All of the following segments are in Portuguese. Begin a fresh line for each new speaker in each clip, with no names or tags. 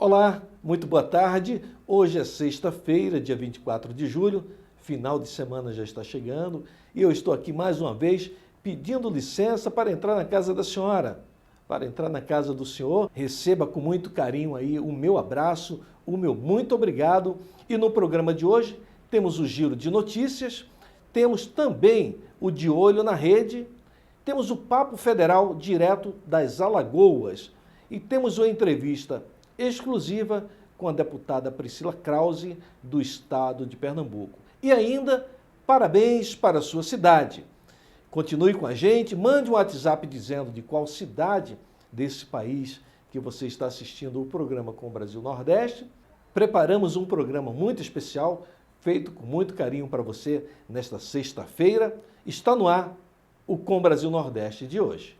Olá, muito boa tarde. Hoje é sexta-feira, dia 24 de julho, final de semana já está chegando e eu estou aqui mais uma vez pedindo licença para entrar na casa da senhora. Para entrar na casa do senhor, receba com muito carinho aí o meu abraço, o meu muito obrigado. E no programa de hoje temos o giro de notícias, temos também o De Olho na Rede, temos o Papo Federal direto das Alagoas e temos uma entrevista exclusiva com a deputada Priscila Krause, do estado de Pernambuco. E ainda, parabéns para a sua cidade. Continue com a gente, mande um WhatsApp dizendo de qual cidade desse país que você está assistindo o programa Com o Brasil Nordeste. Preparamos um programa muito especial, feito com muito carinho para você nesta sexta-feira. Está no ar o Com o Brasil Nordeste de hoje.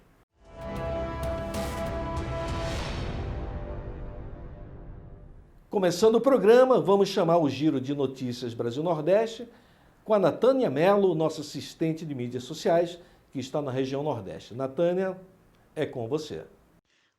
Começando o programa, vamos chamar o Giro de Notícias Brasil-Nordeste com a Natânia Mello, nossa assistente de mídias sociais, que está na região Nordeste. Natânia, é com você.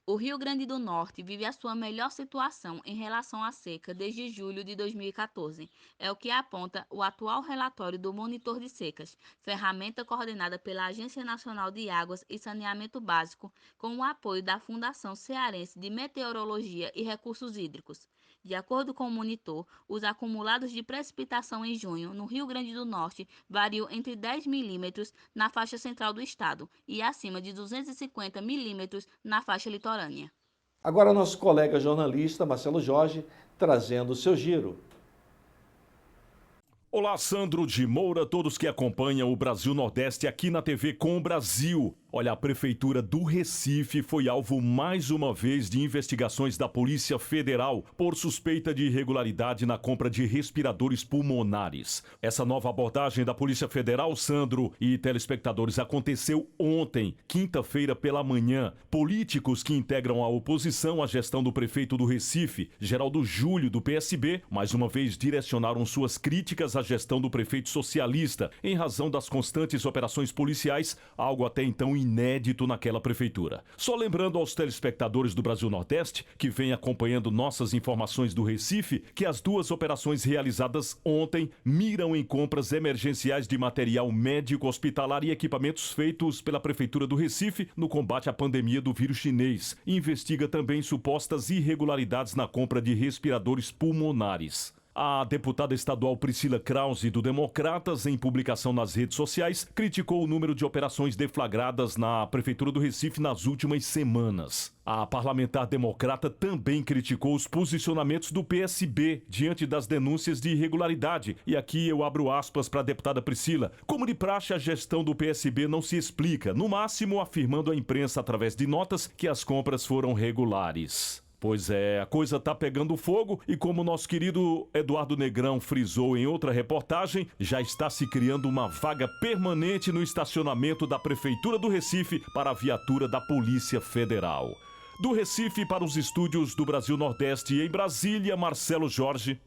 O Rio Grande do Norte vive a sua melhor situação em relação à seca desde julho de 2014. É o que aponta o atual relatório do Monitor de Secas, ferramenta coordenada pela Agência Nacional de Águas e Saneamento Básico, com o apoio da Fundação Cearense de Meteorologia e Recursos Hídricos. De acordo com o monitor, os acumulados de precipitação em junho no Rio Grande do Norte variam entre 10 milímetros na faixa central do estado e acima de 250 milímetros na faixa litorânea.
Agora, nosso colega jornalista Marcelo Jorge trazendo o seu giro.
Olá, Sandro de Moura, todos que acompanham o Brasil Nordeste aqui na TV Com Brasil. Olha, a Prefeitura do Recife foi alvo mais uma vez de investigações da Polícia Federal por suspeita de irregularidade na compra de respiradores pulmonares. Essa nova abordagem da Polícia Federal, Sandro e telespectadores, aconteceu ontem, quinta-feira pela manhã. Políticos que integram a oposição à gestão do prefeito do Recife, Geraldo Júlio, do PSB, mais uma vez direcionaram suas críticas à gestão do prefeito socialista, em razão das constantes operações policiais, algo até então inédito naquela prefeitura. Só lembrando aos telespectadores do Brasil Nordeste, que vem acompanhando nossas informações do Recife, que as duas operações realizadas ontem miram em compras emergenciais de material médico hospitalar e equipamentos feitos pela Prefeitura do Recife no combate à pandemia do vírus chinês. Investiga também supostas irregularidades na compra de respiradores pulmonares. A deputada estadual Priscila Krause, do Democratas, em publicação nas redes sociais, criticou o número de operações deflagradas na Prefeitura do Recife nas últimas semanas. A parlamentar democrata também criticou os posicionamentos do PSB diante das denúncias de irregularidade. E aqui eu abro aspas para a deputada Priscila. Como de praxe, a gestão do PSB não se explica, no máximo afirmando à imprensa através de notas que as compras foram regulares. Pois é, a coisa tá pegando fogo e, como nosso querido Eduardo Negrão frisou em outra reportagem, já está se criando uma vaga permanente no estacionamento da Prefeitura do Recife para a viatura da Polícia Federal. Do Recife para os estúdios do Brasil Nordeste em Brasília, Marcelo Jorge.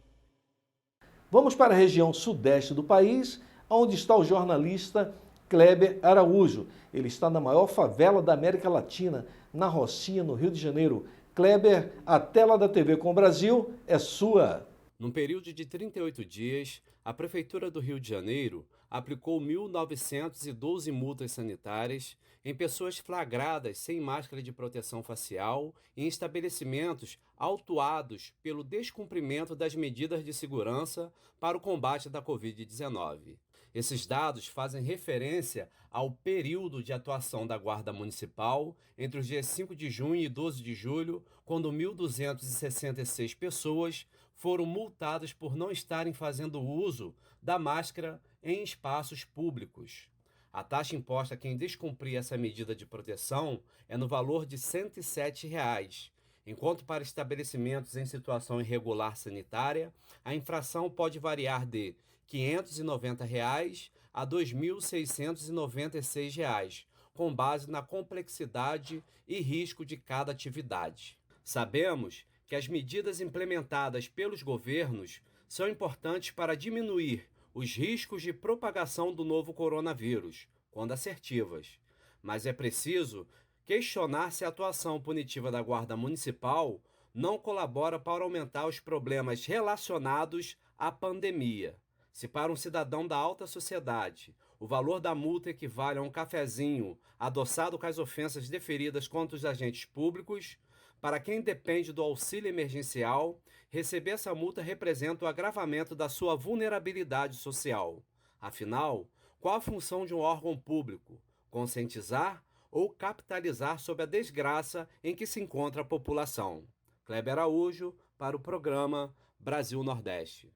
Vamos para a região sudeste do país, onde está o jornalista Kleber Araújo. Ele está na maior favela da América Latina, na Rocinha, no Rio de Janeiro. Kleber, a tela da TV Com Brasil é sua.
Num período de 38 dias, a Prefeitura do Rio de Janeiro aplicou 1.912 multas sanitárias em pessoas flagradas sem máscara de proteção facial e em estabelecimentos autuados pelo descumprimento das medidas de segurança para o combate da Covid-19. Esses dados fazem referência ao período de atuação da Guarda Municipal entre os dias 5 de junho e 12 de julho, quando 1.266 pessoas foram multadas por não estarem fazendo uso da máscara em espaços públicos. A taxa imposta a quem descumprir essa medida de proteção é no valor de R$ 107, enquanto para estabelecimentos em situação irregular sanitária, a infração pode variar de R$ 590 a R$ 2.696, com base na complexidade e risco de cada atividade. Sabemos que as medidas implementadas pelos governos são importantes para diminuir os riscos de propagação do novo coronavírus, quando assertivas. Mas é preciso questionar se a atuação punitiva da Guarda Municipal não colabora para aumentar os problemas relacionados à pandemia. Se para um cidadão da alta sociedade o valor da multa equivale a um cafezinho adoçado com as ofensas deferidas contra os agentes públicos, para quem depende do auxílio emergencial, receber essa multa representa o agravamento da sua vulnerabilidade social. Afinal, qual a função de um órgão público? Conscientizar ou capitalizar sobre a desgraça em que se encontra a população? Kleber Araújo, para o programa Brasil Nordeste.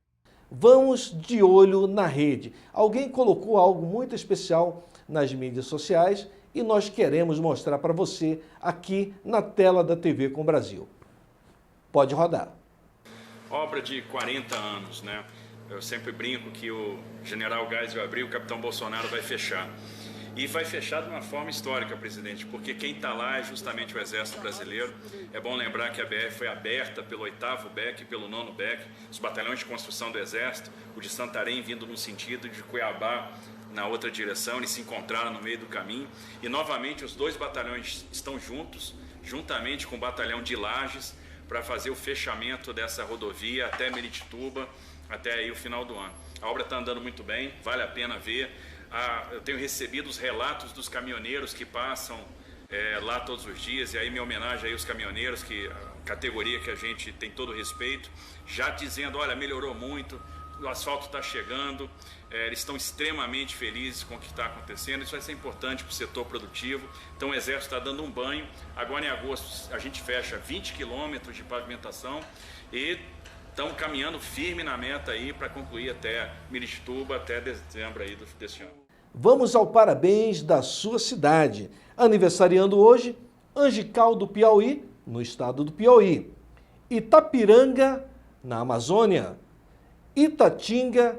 Vamos de olho na rede. Alguém colocou algo muito especial nas mídias sociais e nós queremos mostrar para você aqui na tela da TV Com Brasil. Pode rodar.
Obra de 40 anos, né? Eu sempre brinco que o General Gás vai abrir, o Capitão Bolsonaro vai fechar. E vai fechar de uma forma histórica, presidente, porque quem está lá é justamente o Exército Brasileiro. É bom lembrar que a BR foi aberta pelo 8º BEC e pelo 9º BEC, os batalhões de construção do Exército, o de Santarém vindo no sentido de Cuiabá na outra direção, eles se encontraram no meio do caminho. E novamente os dois batalhões estão juntos, juntamente com o batalhão de Lages, para fazer o fechamento dessa rodovia até Meritituba, até aí o final do ano. A obra está andando muito bem, vale a pena ver. Eu tenho recebido os relatos dos caminhoneiros que passam lá todos os dias, e aí minha homenagem aí aos caminhoneiros, que categoria que a gente tem todo o respeito, já dizendo, olha, melhorou muito, o asfalto está chegando, eles estão extremamente felizes com o que está acontecendo. Isso vai ser importante para o setor produtivo. Então o Exército está dando um banho. Agora em agosto a gente fecha 20 quilômetros de pavimentação e estão caminhando firme na meta aí para concluir até Miritituba, até dezembro aí desse ano.
Vamos ao parabéns da sua cidade. Aniversariando hoje, Angical do Piauí, no estado do Piauí. Itapiranga, na Amazônia. Itatinga,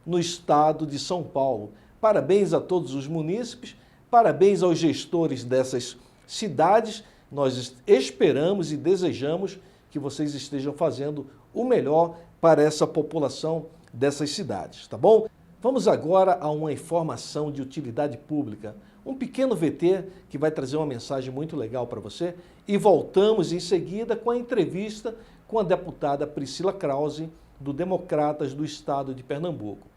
no estado de São Paulo. Parabéns a todos os munícipes, parabéns aos gestores dessas cidades. Nós esperamos e desejamos que vocês estejam fazendo o melhor para essa população dessas cidades, tá bom? Vamos agora a uma informação de utilidade pública, um pequeno VT que vai trazer uma mensagem muito legal para você, e voltamos em seguida com a entrevista com a deputada Priscila Krause, do Democratas do Estado de Pernambuco.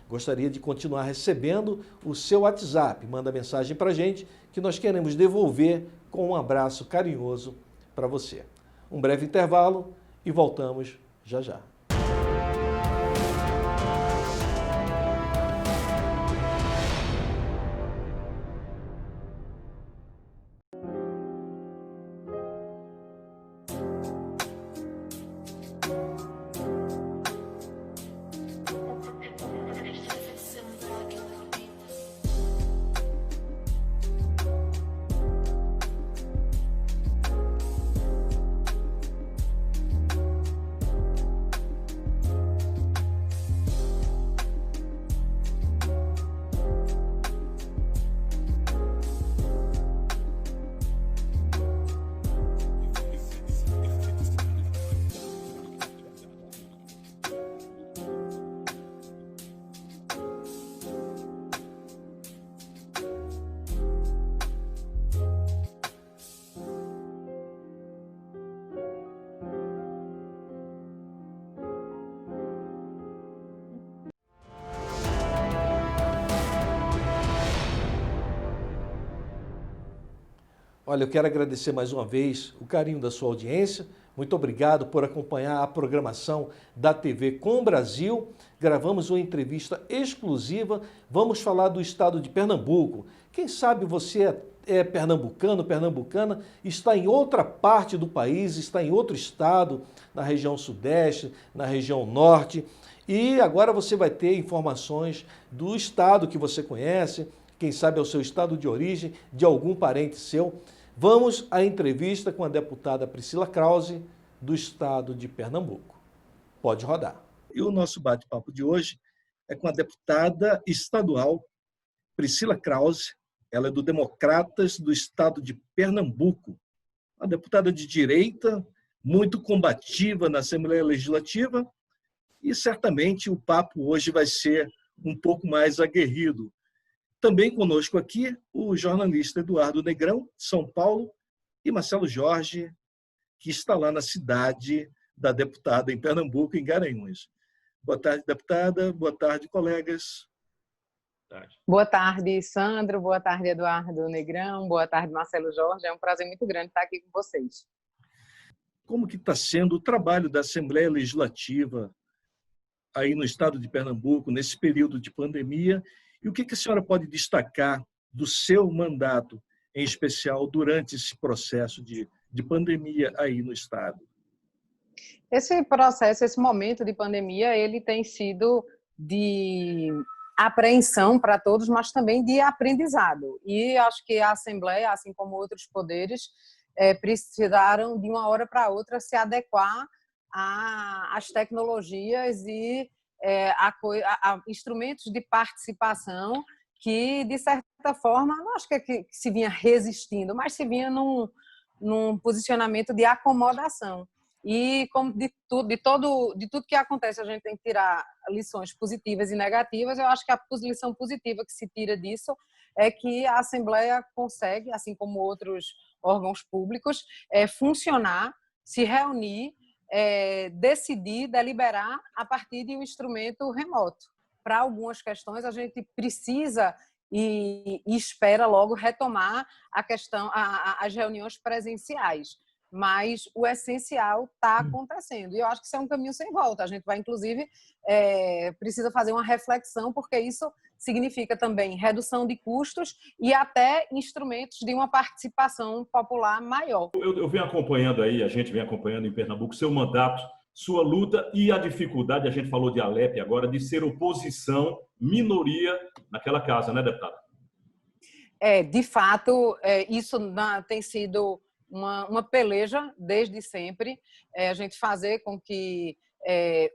Gostaria de continuar recebendo o seu WhatsApp. Manda mensagem para a gente que nós queremos devolver com um abraço carinhoso para você. Um breve intervalo e voltamos já já. Olha, eu quero agradecer mais uma vez o carinho da sua audiência. Muito obrigado por acompanhar a programação da TV Com Brasil. Gravamos uma entrevista exclusiva. Vamos falar do estado de Pernambuco. Quem sabe você é pernambucano, pernambucana, está em outra parte do país, está em outro estado, na região sudeste, na região norte. E agora você vai ter informações do estado que você conhece, quem sabe é o seu estado de origem, de algum parente seu. Vamos à entrevista com a deputada Priscila Krause, do estado de Pernambuco. Pode rodar. E o nosso bate-papo de hoje é com a deputada estadual Priscila Krause. Ela é do Democratas do estado de Pernambuco. Uma deputada de direita, muito combativa na Assembleia Legislativa, e certamente o papo hoje vai ser um pouco mais aguerrido. Também conosco aqui o jornalista Eduardo Negrão, de São Paulo, e Marcelo Jorge, que está lá na cidade da deputada em Pernambuco, em Garanhuns. Boa tarde, deputada. Boa tarde, colegas.
Boa tarde, Sandro. Boa tarde, Eduardo Negrão. Boa tarde, Marcelo Jorge. É um prazer muito grande estar aqui com vocês.
Como que está sendo o trabalho da Assembleia Legislativa aí no estado de Pernambuco, nesse período de pandemia? E o que a senhora pode destacar do seu mandato, em especial durante esse processo de pandemia aí no estado?
Esse processo, esse momento de pandemia, ele tem sido de apreensão para todos, mas também de aprendizado. E acho que a Assembleia, assim como outros poderes, precisaram de uma hora para outra se adequar às tecnologias e a instrumentos de participação que, de certa forma, não acho que se vinha resistindo, mas se vinha num posicionamento de acomodação. E como de tudo que acontece, a gente tem que tirar lições positivas e negativas. Eu acho que a lição positiva que se tira disso é que a Assembleia consegue, assim como outros órgãos públicos, funcionar, se reunir, decidir, deliberar a partir de um instrumento remoto. Para algumas questões, a gente precisa e espera logo retomar as reuniões presenciais. Mas o essencial está acontecendo. E eu acho que isso é um caminho sem volta. A gente vai, inclusive, precisa fazer uma reflexão, porque isso significa também redução de custos e até instrumentos de uma participação popular maior.
Eu venho acompanhando aí, a gente vem acompanhando em Pernambuco, seu mandato, sua luta e a dificuldade, a gente falou de Alep agora, de ser oposição, minoria naquela casa, né, deputada?
De fato, isso tem sido uma peleja desde sempre, a gente fazer com que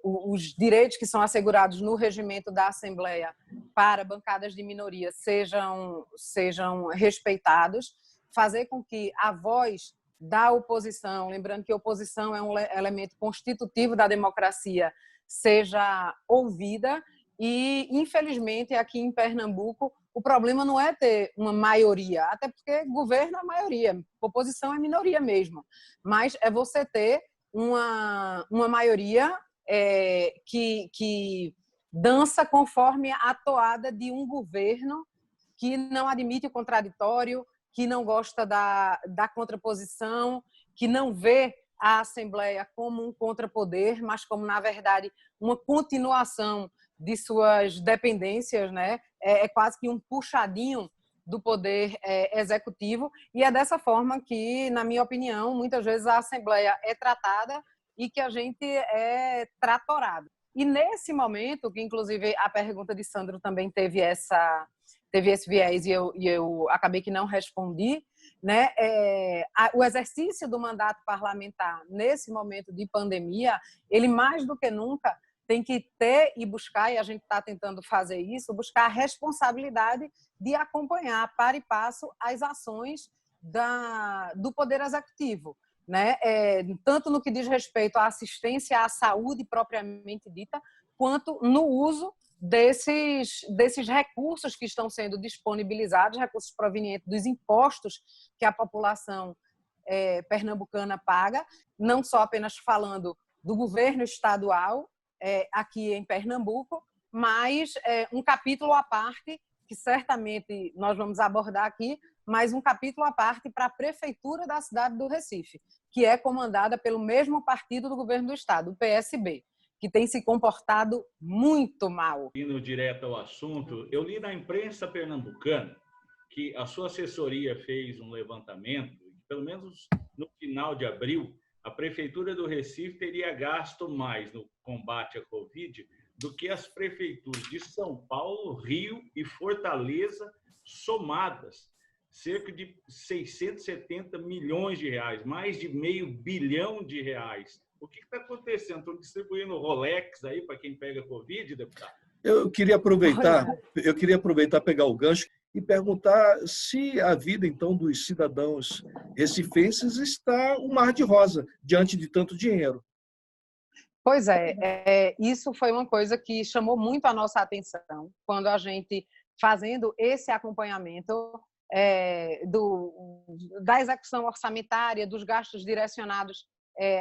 os direitos que são assegurados no regimento da Assembleia para bancadas de minoria sejam respeitados, fazer com que a voz da oposição, lembrando que a oposição é um elemento constitutivo da democracia, seja ouvida. E, infelizmente, aqui em Pernambuco, o problema não é ter uma maioria, até porque governo é a maioria, oposição é minoria mesmo, mas é você ter uma maioria que dança conforme a toada de um governo que não admite o contraditório, que não gosta da contraposição, que não vê a Assembleia como um contrapoder, mas como, na verdade, uma continuação de suas dependências, né? É quase que um puxadinho do poder executivo, e é dessa forma que, na minha opinião, muitas vezes a Assembleia é tratada e que a gente é tratorado. E nesse momento, que inclusive a pergunta de Sandro também teve esse viés e eu acabei que não respondi, né? O exercício do mandato parlamentar nesse momento de pandemia, ele mais do que nunca tem que ter e buscar, e a gente está tentando fazer isso, buscar a responsabilidade de acompanhar para e passo as ações do Poder Executivo, né? Tanto no que diz respeito à assistência à saúde propriamente dita, quanto no uso desses recursos que estão sendo disponibilizados, recursos provenientes dos impostos que a população pernambucana paga, não só apenas falando do governo estadual, aqui em Pernambuco, mas um capítulo à parte, que certamente nós vamos abordar aqui, mas um capítulo à parte para a Prefeitura da cidade do Recife, que é comandada pelo mesmo partido do governo do estado, o PSB, que tem se comportado muito mal.
Indo direto ao assunto, eu li na imprensa pernambucana que a sua assessoria fez um levantamento, pelo menos no final de abril, a Prefeitura do Recife teria gasto mais no combate à Covid do que as prefeituras de São Paulo, Rio e Fortaleza somadas. Cerca de 670 milhões de reais, mais de R$500 bilhão. O que está acontecendo? Estão distribuindo Rolex aí para quem pega Covid, deputado?
Eu queria aproveitar, pegar o gancho e perguntar se a vida, então, dos cidadãos recifenses está um mar de rosa diante de tanto dinheiro.
Pois isso foi uma coisa que chamou muito a nossa atenção quando a gente, fazendo esse acompanhamento da execução orçamentária, dos gastos direcionados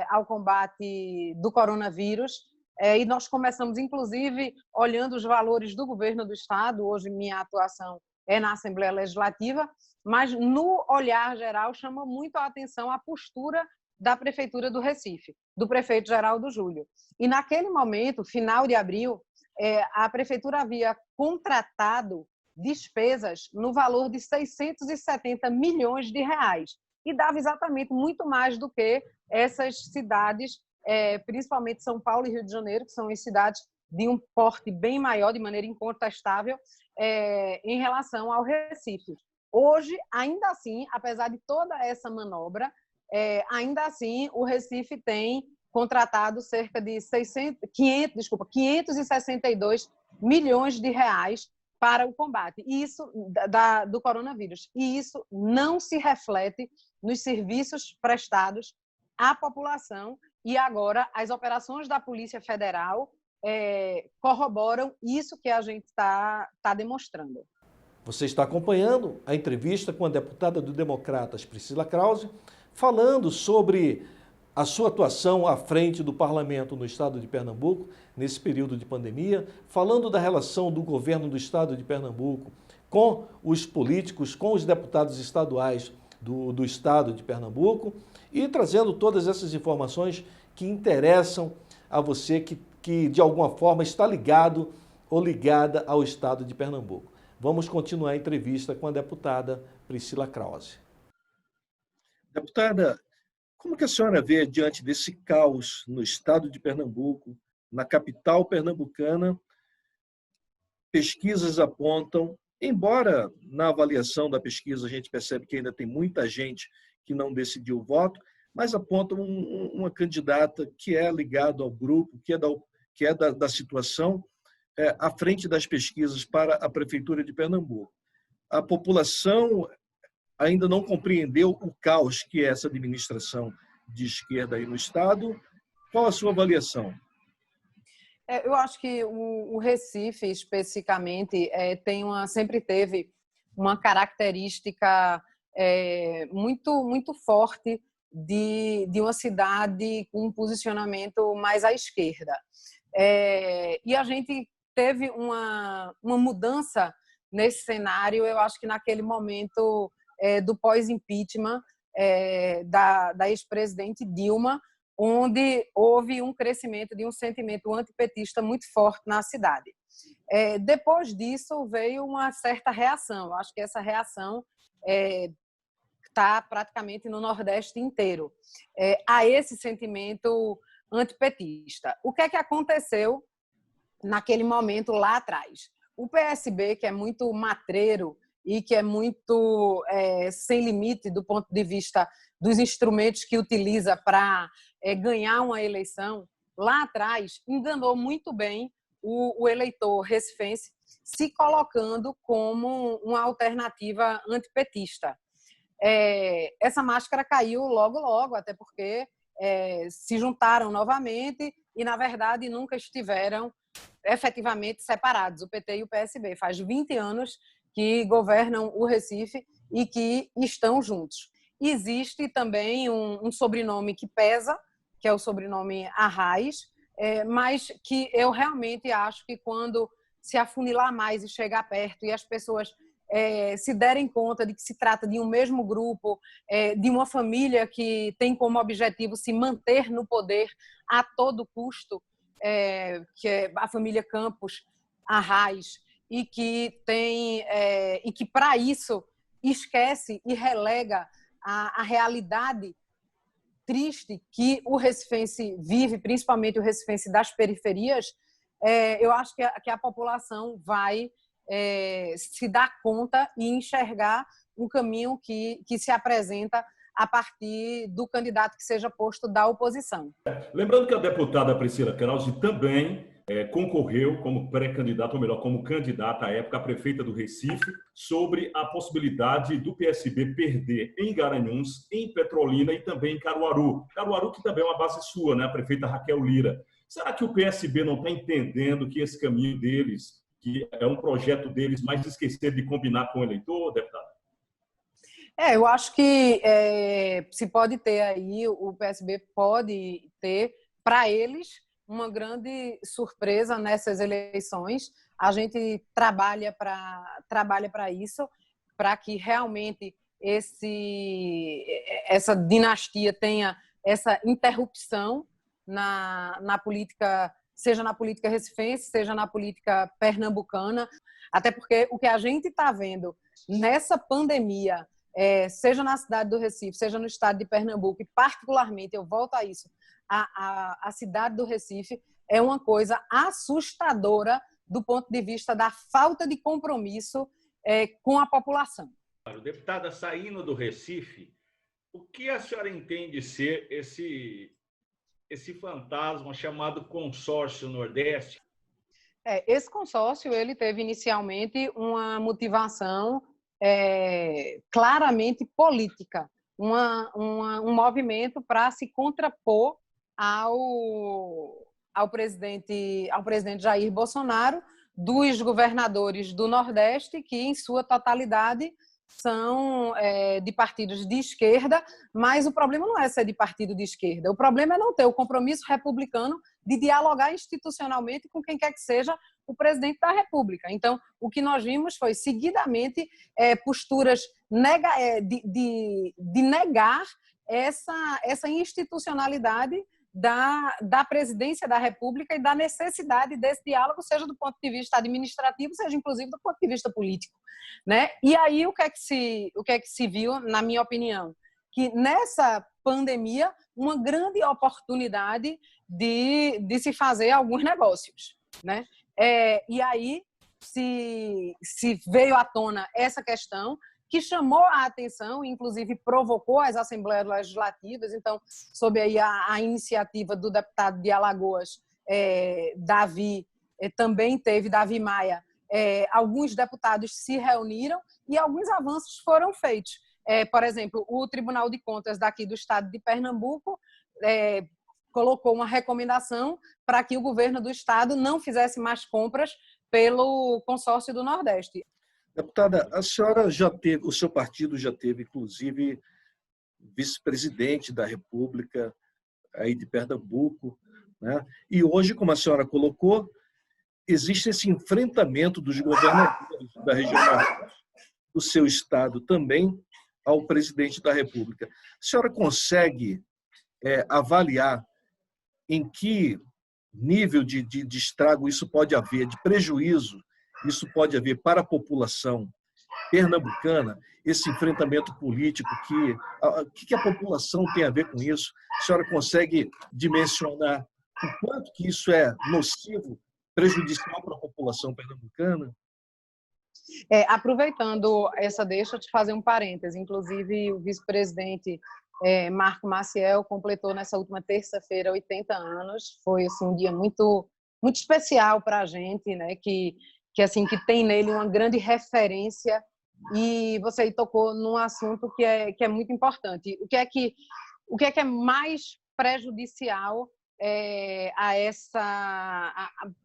ao combate do coronavírus. E nós começamos, inclusive, olhando os valores do governo do Estado. Hoje, minha atuação é na Assembleia Legislativa, mas no olhar geral chama muito a atenção a postura da Prefeitura do Recife, do prefeito Geraldo Júlio. E naquele momento, final de abril, a Prefeitura havia contratado despesas no valor de 670 milhões de reais, e dava exatamente muito mais do que essas cidades, principalmente São Paulo e Rio de Janeiro, que são as cidades de um porte bem maior, de maneira incontestável, em relação ao Recife. Hoje, ainda assim, apesar de toda essa manobra, ainda assim o Recife tem contratado cerca de 562 milhões de reais para o combate do coronavírus. E isso não se reflete nos serviços prestados à população, e agora as operações da Polícia Federal corroboram isso que a gente está demonstrando.
Você está acompanhando a entrevista com a deputada do Democratas, Priscila Krause, falando sobre a sua atuação à frente do parlamento no estado de Pernambuco, nesse período de pandemia, falando da relação do governo do estado de Pernambuco com os políticos, com os deputados estaduais do estado de Pernambuco, e trazendo todas essas informações que interessam a você que de alguma forma está ligado ou ligada ao estado de Pernambuco. Vamos continuar a entrevista com a deputada Priscila Krause.
Deputada, como que a senhora vê diante desse caos no estado de Pernambuco, na capital pernambucana? Pesquisas apontam, embora na avaliação da pesquisa a gente percebe que ainda tem muita gente que não decidiu o voto, mas apontam uma candidata que é ligada ao grupo, que é da situação, à frente das pesquisas para a Prefeitura de Pernambuco. A população ainda não compreendeu o caos que é essa administração de esquerda aí no Estado. Qual a sua avaliação?
Eu acho que o Recife, especificamente, sempre teve uma característica muito forte de uma cidade com um posicionamento mais à esquerda. E a gente teve uma mudança nesse cenário, eu acho que naquele momento do pós-impeachment da ex-presidente Dilma, onde houve um crescimento de um sentimento antipetista muito forte na cidade. Depois disso, veio uma certa reação. Eu acho que essa reação está praticamente no Nordeste inteiro, a esse sentimento antipetista. O que é que aconteceu naquele momento lá atrás? O PSB, que é muito matreiro e que é muito sem limite do ponto de vista dos instrumentos que utiliza para ganhar uma eleição, lá atrás enganou muito bem o eleitor recifense, se colocando como uma alternativa antipetista. Essa máscara caiu logo, até porque se juntaram novamente e, na verdade, nunca estiveram efetivamente separados, o PT e o PSB. Faz 20 anos que governam o Recife e que estão juntos. Existe também um sobrenome que pesa, que é o sobrenome Arraes, mas que eu realmente acho que quando se afunilar mais e chegar perto e as pessoas se derem conta de que se trata de um mesmo grupo, de uma família que tem como objetivo se manter no poder a todo custo, que é a família Campos Arraes, e que para isso esquece e relega a realidade triste que o recifense vive, principalmente o recifense das periferias. Eu acho que a população vai se dar conta e enxergar um caminho que se apresenta a partir do candidato que seja posto da oposição.
Lembrando que a deputada Priscila Krause também concorreu como pré-candidata, ou melhor, como candidata à época a prefeita do Recife, sobre a possibilidade do PSB perder em Garanhuns, em Petrolina e também em Caruaru. Caruaru, que também é uma base sua, né? A prefeita Raquel Lira. Será que o PSB não está entendendo que esse caminho deles, que é um projeto deles, mas esquecer de combinar com o eleitor, deputado?
Eu acho que se pode ter aí, o PSB pode ter, para eles, uma grande surpresa nessas eleições. A gente trabalha para isso, para que realmente essa dinastia tenha essa interrupção na política, seja na política recifense, seja na política pernambucana, até porque o que a gente está vendo nessa pandemia, seja na cidade do Recife, seja no estado de Pernambuco, e particularmente, eu volto a isso, a cidade do Recife é uma coisa assustadora do ponto de vista da falta de compromisso com a população.
Deputada, saindo do Recife, o que a senhora entende ser esse fantasma chamado Consórcio Nordeste?
Esse consórcio ele teve inicialmente uma motivação claramente política, um movimento para se contrapor ao presidente Jair Bolsonaro, dos governadores do Nordeste, que em sua totalidade são de partidos de esquerda, mas o problema não é ser de partido de esquerda, o problema é não ter o compromisso republicano de dialogar institucionalmente com quem quer que seja o presidente da República. Então, o que nós vimos foi, seguidamente, posturas de negar essa institucionalidade da presidência da República e da necessidade desse diálogo, seja do ponto de vista administrativo, seja inclusive do ponto de vista político, né? E aí o que é que se viu, na minha opinião, que nessa pandemia uma grande oportunidade de se fazer alguns negócios, né? E aí se veio à tona essa questão, que chamou a atenção, inclusive provocou as assembleias legislativas. Então, sob aí a iniciativa do deputado de Alagoas, Davi Maia, alguns deputados se reuniram e alguns avanços foram feitos. Por exemplo, o Tribunal de Contas daqui do estado de Pernambuco colocou uma recomendação para que o governo do estado não fizesse mais compras pelo consórcio do Nordeste.
Deputada, a senhora o seu partido já teve, inclusive, vice-presidente da República aí de Pernambuco, né? E hoje, como a senhora colocou, existe esse enfrentamento dos governadores da região do seu estado também ao presidente da República. A senhora consegue avaliar em que nível de estrago isso pode haver, de prejuízo isso pode haver para a população pernambucana, esse enfrentamento político, o que a população tem a ver com isso? A senhora consegue dimensionar o quanto que isso é nocivo, prejudicial para a população pernambucana?
Aproveitando essa deixa, eu te fazer um parêntese. Inclusive, o vice-presidente Marco Maciel completou nessa última terça-feira 80 anos. Foi assim, um dia muito, muito especial para a gente, né? Que tem nele uma grande referência, e você aí tocou num assunto que é muito importante. O que é que é mais prejudicial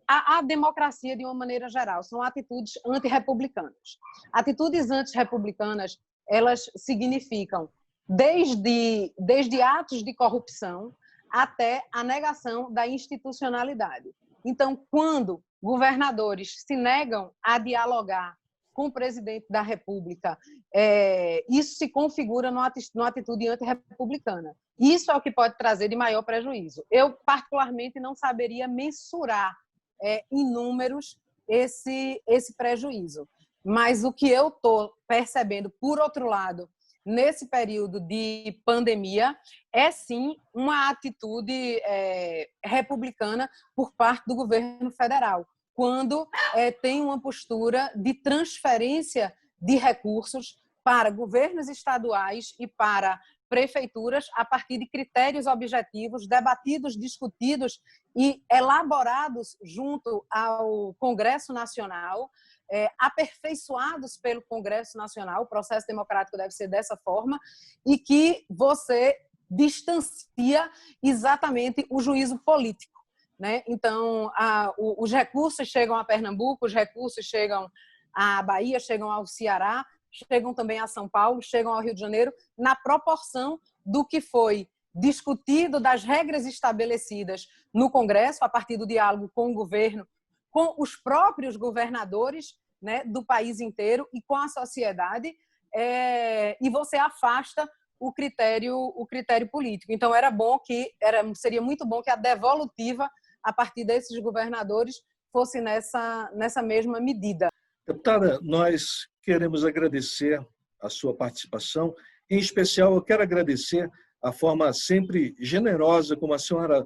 a democracia de uma maneira geral? São atitudes antirrepublicanas. Atitudes antirrepublicanas, elas significam desde atos de corrupção até a negação da institucionalidade. Então, quando governadores se negam a dialogar com o presidente da República, isso se configura numa atitude antirrepublicana. Isso é o que pode trazer de maior prejuízo. Eu, particularmente, não saberia mensurar em números esse prejuízo. Mas o que eu estou percebendo, por outro lado, nesse período de pandemia, é sim uma atitude republicana por parte do governo federal, quando tem uma postura de transferência de recursos para governos estaduais e para prefeituras a partir de critérios objetivos, debatidos, discutidos e elaborados junto ao Congresso Nacional, aperfeiçoados pelo Congresso Nacional. O processo democrático deve ser dessa forma, e que você distancia exatamente o juízo político, né? Então, os recursos chegam a Pernambuco, os recursos chegam à Bahia, chegam ao Ceará, chegam também a São Paulo, chegam ao Rio de Janeiro, na proporção do que foi discutido, das regras estabelecidas no Congresso, a partir do diálogo com o governo, com os próprios governadores, né, do país inteiro e com a sociedade, e você afasta o critério político. Então, seria muito bom que a devolutiva, a partir desses governadores, fosse nessa mesma medida.
Deputada, nós queremos agradecer a sua participação. Em especial, eu quero agradecer a forma sempre generosa como a senhora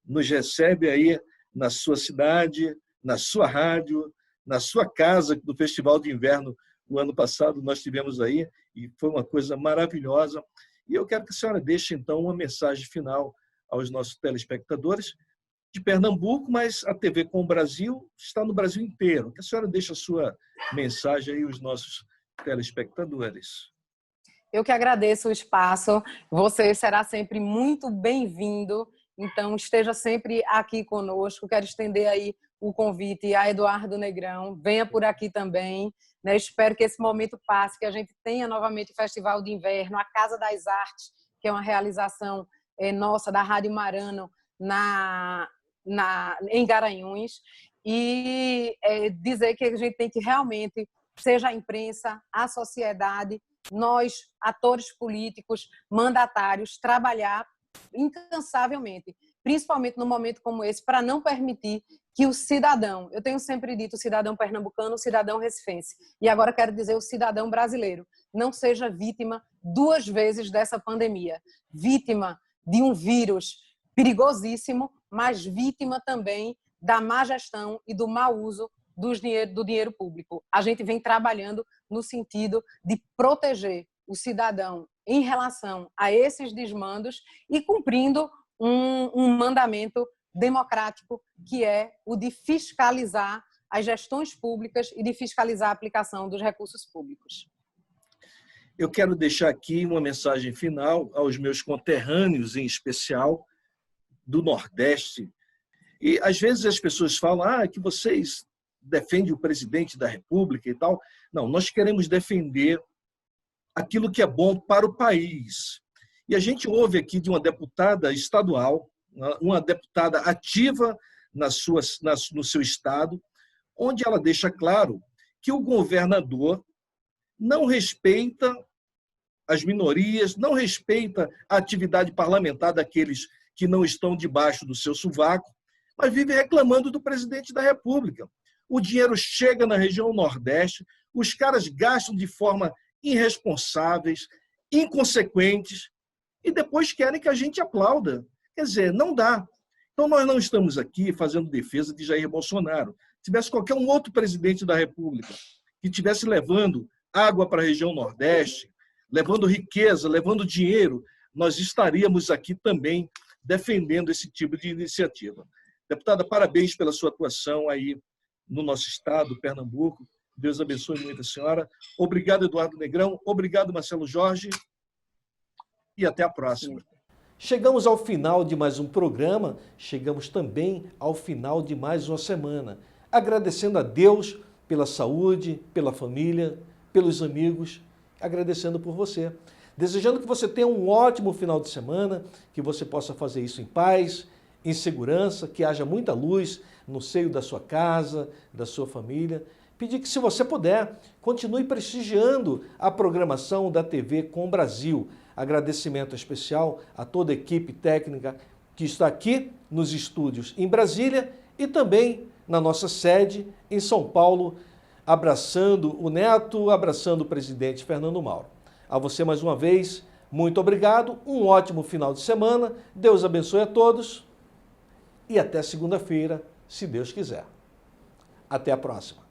nos recebe aí na sua cidade, na sua rádio, na sua casa, do Festival de Inverno. O ano passado nós tivemos aí e foi uma coisa maravilhosa. E eu quero que a senhora deixe, então, uma mensagem final aos nossos telespectadores de Pernambuco, mas a TV Com o Brasil está no Brasil inteiro. Que a senhora deixe a sua mensagem aí aos nossos telespectadores.
Eu que agradeço o espaço. Você será sempre muito bem-vindo. Então, esteja sempre aqui conosco. Quero estender aí o convite a Eduardo Negrão. Venha por aqui também. Né? Espero que esse momento passe, que a gente tenha novamente o Festival de Inverno, a Casa das Artes, que é uma realização nossa, da Rádio Marano, em Garanhuns. E dizer que a gente tem que realmente, seja a imprensa, a sociedade, nós, atores políticos, mandatários, trabalhar incansavelmente, principalmente num momento como esse, para não permitir que o cidadão, eu tenho sempre dito o cidadão pernambucano, o cidadão recifense, e agora quero dizer o cidadão brasileiro, não seja vítima 2 vezes dessa pandemia, vítima de um vírus perigosíssimo, mas vítima também da má gestão e do mau uso do dinheiro público. A gente vem trabalhando no sentido de proteger o cidadão em relação a esses desmandos e cumprindo um mandamento democrático, que é o de fiscalizar as gestões públicas e de fiscalizar a aplicação dos recursos públicos.
Eu quero deixar aqui uma mensagem final aos meus conterrâneos, em especial do Nordeste. E às vezes as pessoas falam que vocês defendem o presidente da República e tal. Não, nós queremos defender aquilo que é bom para o país. E a gente ouve aqui de uma deputada estadual, uma deputada ativa no seu estado, onde ela deixa claro que o governador não respeita as minorias, não respeita a atividade parlamentar daqueles que não estão debaixo do seu sovaco, mas vive reclamando do presidente da República. O dinheiro chega na região Nordeste, os caras gastam de forma irresponsáveis, inconsequentes, e depois querem que a gente aplauda. Quer dizer, não dá. Então, nós não estamos aqui fazendo defesa de Jair Bolsonaro. Se tivesse qualquer um outro presidente da República que estivesse levando água para a região Nordeste, levando riqueza, levando dinheiro, nós estaríamos aqui também defendendo esse tipo de iniciativa. Deputada, parabéns pela sua atuação aí no nosso estado, Pernambuco. Deus abençoe muito a senhora. Obrigado, Eduardo Negrão. Obrigado, Marcelo Jorge. E até a próxima.
Chegamos ao final de mais um programa, chegamos também ao final de mais uma semana. Agradecendo a Deus pela saúde, pela família, pelos amigos, agradecendo por você. Desejando que você tenha um ótimo final de semana, que você possa fazer isso em paz, em segurança, que haja muita luz no seio da sua casa, da sua família. Pedir que, se você puder, continue prestigiando a programação da TV Com o Brasil. Agradecimento especial a toda a equipe técnica que está aqui nos estúdios em Brasília e também na nossa sede em São Paulo, abraçando o Neto, abraçando o presidente Fernando Mauro. A você mais uma vez, muito obrigado, um ótimo final de semana, Deus abençoe a todos e até segunda-feira, se Deus quiser. Até a próxima.